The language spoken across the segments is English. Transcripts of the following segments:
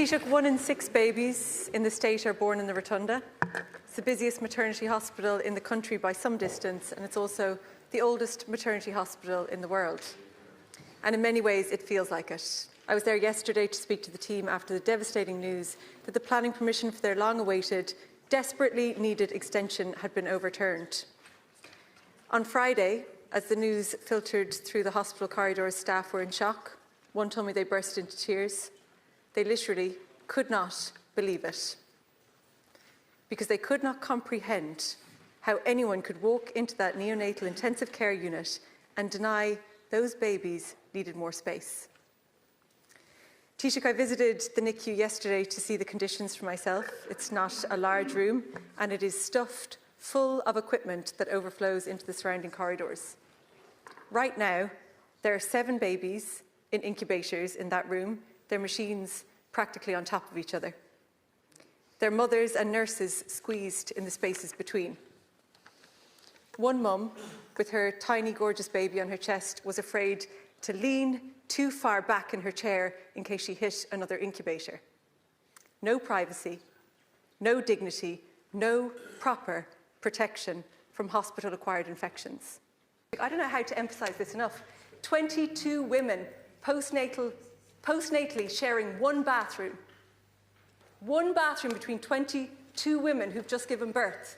Taoiseach, 1 in 6 babies in the state are born in the Rotunda. It's the busiest maternity hospital in the country by some distance, and it's also the oldest maternity hospital in the world. And in many ways, it feels like it. I was there yesterday to speak to the team after the devastating news that the planning permission for their long-awaited, desperately needed extension had been overturned. On Friday, as the news filtered through the hospital corridors, staff were in shock. One told me they burst into tears. They literally could not believe it, because they could not comprehend how anyone could walk into that neonatal intensive care unit and deny those babies needed more space. Taoiseach, I visited the NICU yesterday to see the conditions for myself. It's not a large room, and it is stuffed full of equipment that overflows into the surrounding corridors. Right now, there are 7 babies in incubators in that room, their machines practically on top of each other. Their mothers and nurses squeezed in the spaces between. One mum, with her tiny, gorgeous baby on her chest, was afraid to lean too far back in her chair in case she hit another incubator. No privacy, no dignity, no proper protection from hospital-acquired infections. I don't know how to emphasise this enough. 22 women postnatally sharing one bathroom. One bathroom between 22 women who've just given birth.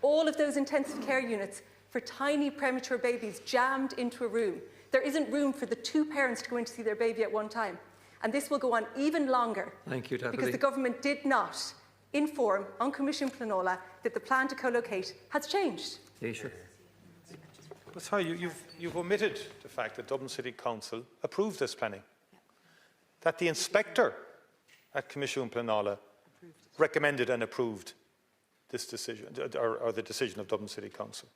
All of those intensive care units for tiny premature babies jammed into a room. There isn't room for the 2 parents to go in to see their baby at one time. And this will go on even longer. Thank you, Deputy. Because the government did not inform An Coimisúin Pleanála that the plan to co-locate has changed. Taoiseach. But sorry, you've omitted the fact that Dublin City Council approved this planning. That the inspector at Coimisúin Pleanála recommended and approved this decision, or the decision of Dublin City Council.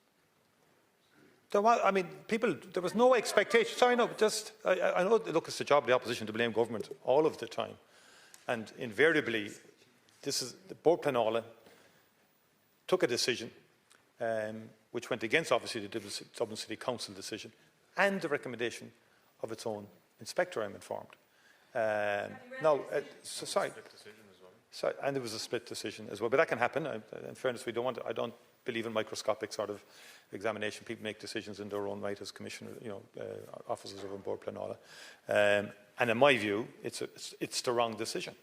There was no expectation. Sorry, no, just, I know, look, it's the job of the opposition to blame government all of the time. And invariably, the Board Pleanála took a decision which went against, obviously, the Dublin City Council decision and the recommendation of its own inspector, I'm informed. Sorry, and there was a split decision as well. But that can happen. In fairness, I don't believe in microscopic sort of examination. People make decisions in their own right as commissioner, officers of a Board Pleanála. And in my view, it's the wrong decision.